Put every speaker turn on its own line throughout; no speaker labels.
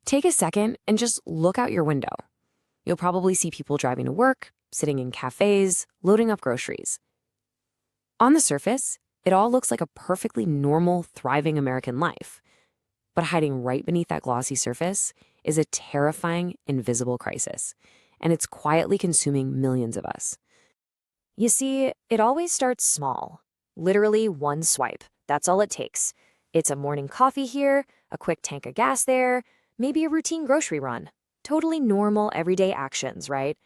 Take a second and just look out your window. You'll probably see people driving to work, sitting in cafes, loading up groceries. On the surface, it all looks like a perfectly normal, thriving American life. But hiding right beneath that glossy surface is a terrifying, invisible crisis, and it's quietly consuming millions of us. You see, it always starts small. Literally one swipe. That's all it takes. It's a morning coffee here, a quick tank of gas there, maybe a routine grocery run. Totally normal, everyday actions, right?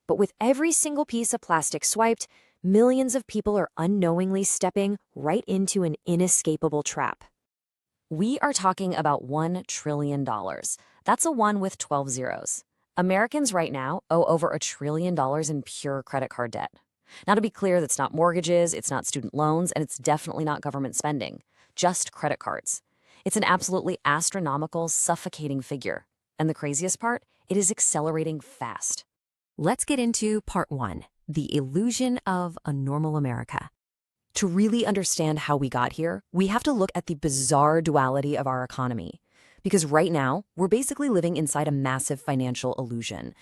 But with every single piece of plastic swiped, millions of people are unknowingly stepping right into an inescapable trap. We are talking about $1 trillion. That's a 1 with 12 zeros. Americans right now owe over $1 trillion in pure credit card debt. Now, to be clear, that's not mortgages, it's not student loans, and it's definitely not government spending. Just credit cards. It's an absolutely astronomical, suffocating figure. And the craziest part, it is accelerating fast. Let's get into part 1, the illusion of a normal America. To really understand how we got here, we have to look at the bizarre duality of our economy. Because right now, we're basically living inside a massive financial illusion.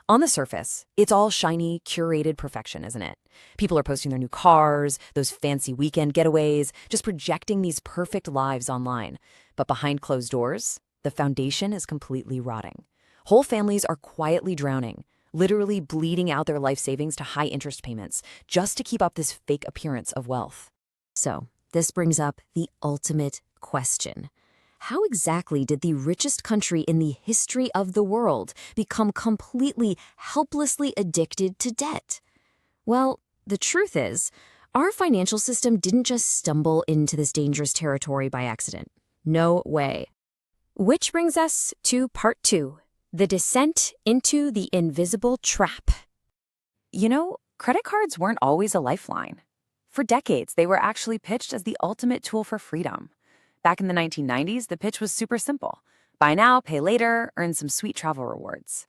On the surface, it's all shiny, curated perfection, isn't it? People are posting their new cars, those fancy weekend getaways, just projecting these perfect lives online. But behind closed doors, the foundation is completely rotting. Whole families are quietly drowning, literally bleeding out their life savings to high interest payments, just to keep up this fake appearance of wealth. So, this brings up the ultimate question. How exactly did the richest country in the history of the world become completely, helplessly addicted to debt? Well, the truth is, our financial system didn't just stumble into this dangerous territory by accident. No way. Which brings us to part 2, the descent into the invisible trap. You know, credit cards weren't always a lifeline. For decades, they were actually pitched as the ultimate tool for freedom. Back in the 1990s, the pitch was super simple. Buy now, pay later, earn some sweet travel rewards.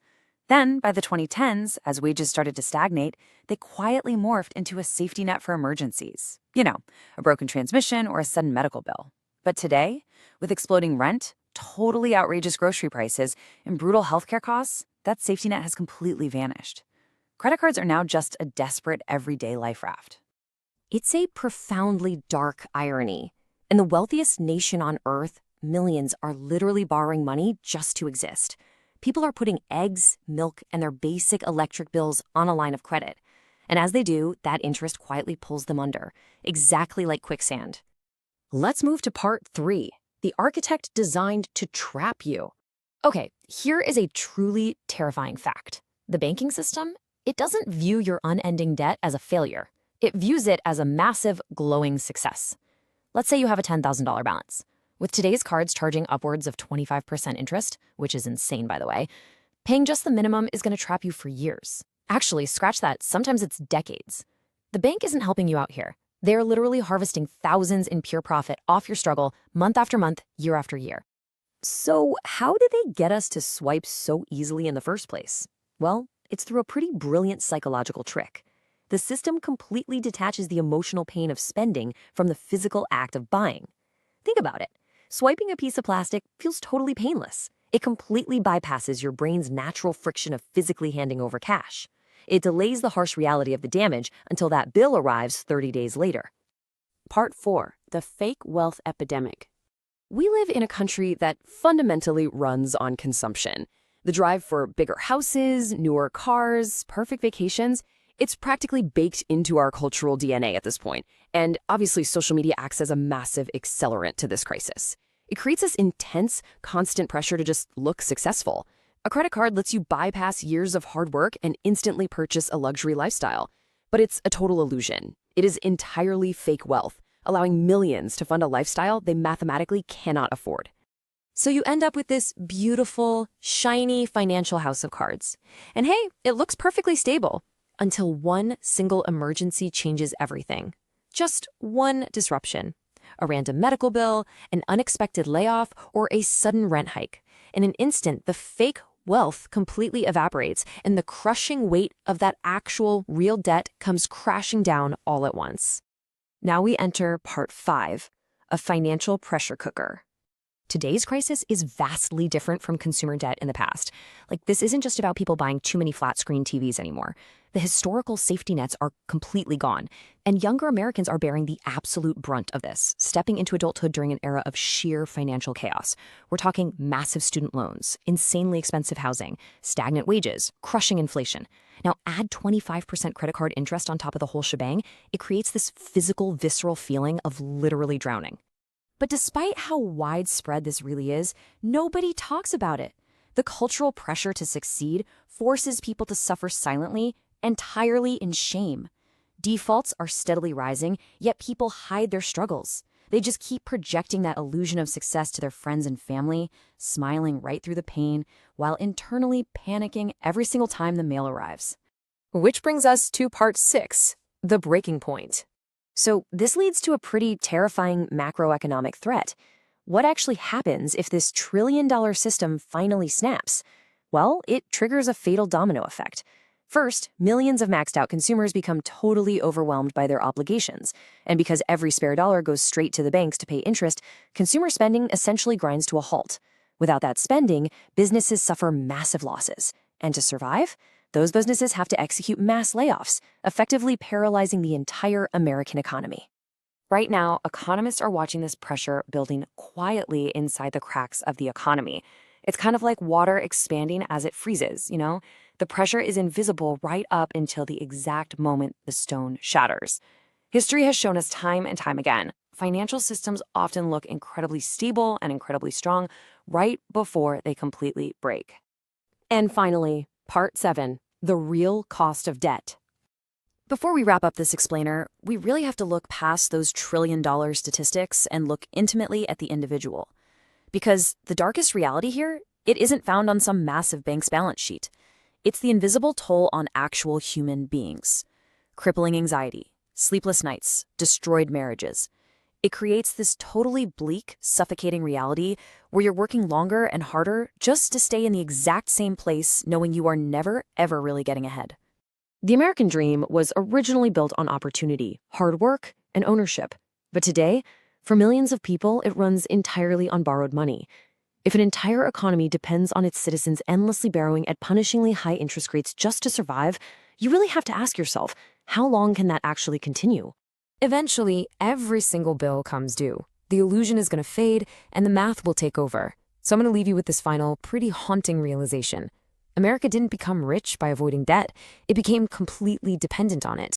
Then, by the 2010s, as wages started to stagnate, they quietly morphed into a safety net for emergencies. You know, a broken transmission or a sudden medical bill. But today, with exploding rent, totally outrageous grocery prices, and brutal healthcare costs, that safety net has completely vanished. Credit cards are now just a desperate everyday life raft. It's a profoundly dark irony. In the wealthiest nation on earth, millions are literally borrowing money just to exist. People are putting eggs, milk, and their basic electric bills on a line of credit. And as they do, that interest quietly pulls them under, exactly like quicksand. Let's move to part 3, the architect designed to trap you. Okay, here is a truly terrifying fact. The banking system, it doesn't view your unending debt as a failure. It views it as a massive, glowing success. Let's say you have a $10,000 balance. With today's cards charging upwards of 25% interest, which is insane, by the way, paying just the minimum is going to trap you for years. Actually, scratch that, sometimes it's decades. The bank isn't helping you out here. They're literally harvesting thousands in pure profit off your struggle month after month, year after year. So how did they get us to swipe so easily in the first place? Well, it's through a pretty brilliant psychological trick. The system completely detaches the emotional pain of spending from the physical act of buying. Think about it. Swiping a piece of plastic feels totally painless. It completely bypasses your brain's natural friction of physically handing over cash. It delays the harsh reality of the damage until that bill arrives 30 days later. Part 4, the fake wealth epidemic. We live in a country that fundamentally runs on consumption. The drive for bigger houses, newer cars, perfect vacations, it's practically baked into our cultural DNA at this point, and obviously social media acts as a massive accelerant to this crisis. It creates this intense, constant pressure to just look successful. A credit card lets you bypass years of hard work and instantly purchase a luxury lifestyle. But it's a total illusion. It is entirely fake wealth, allowing millions to fund a lifestyle they mathematically cannot afford. So you end up with this beautiful, shiny financial house of cards. And hey, it looks perfectly stable. Until one single emergency changes everything. Just one disruption. A random medical bill, an unexpected layoff, or a sudden rent hike. In an instant, the fake wealth completely evaporates, and the crushing weight of that actual, real debt comes crashing down all at once. Now we enter part 5, a financial pressure cooker.
Today's crisis is vastly different from consumer debt in the past. Like, this isn't just about people buying too many flat screen TVs anymore. The historical safety nets are completely gone, and younger Americans are bearing the absolute brunt of this, stepping into adulthood during an era of sheer financial chaos. We're talking massive student loans, insanely expensive housing, stagnant wages, crushing inflation. Now, add 25% credit card interest on top of the whole shebang, it creates this physical, visceral feeling of literally drowning. But despite how widespread this really is, nobody talks about it. The cultural pressure to succeed forces people to suffer silently, entirely in shame. Defaults are steadily rising, yet people hide their struggles. They just keep projecting that illusion of success to their friends and family, smiling right through the pain, while internally panicking every single time the mail arrives.
Which brings us to part 6, the breaking point.
So this leads to a pretty terrifying macroeconomic threat. What actually happens if this trillion-dollar system finally snaps? Well, it triggers a fatal domino effect. First, millions of maxed-out consumers become totally overwhelmed by their obligations. And because every spare dollar goes straight to the banks to pay interest, consumer spending essentially grinds to a halt. Without that spending, businesses suffer massive losses. And to survive, those businesses have to execute mass layoffs, effectively paralyzing the entire American economy.
Right now, economists are watching this pressure building quietly inside the cracks of the economy. It's kind of like water expanding as it freezes, you know? The pressure is invisible right up until the exact moment the stone shatters. History has shown us time and time again, financial systems often look incredibly stable and incredibly strong right before they completely break.
And finally, Part 7, the real cost of debt. Before we wrap up this explainer, we really have to look past those trillion-dollar statistics and look intimately at the individual. Because the darkest reality here, it isn't found on some massive bank's balance sheet. It's the invisible toll on actual human beings. Crippling anxiety, sleepless nights, destroyed marriages. It creates this totally bleak, suffocating reality where you're working longer and harder just to stay in the exact same place, knowing you are never, ever really getting ahead. The American dream was originally built on opportunity, hard work, and ownership. But today, for millions of people, it runs entirely on borrowed money. If an entire economy depends on its citizens endlessly borrowing at punishingly high interest rates just to survive, you really have to ask yourself, how long can that actually continue?
Eventually, every single bill comes due. The illusion is going to fade, and the math will take over. So I'm going to leave you with this final, pretty haunting realization. America didn't become rich by avoiding debt. It became completely dependent on it.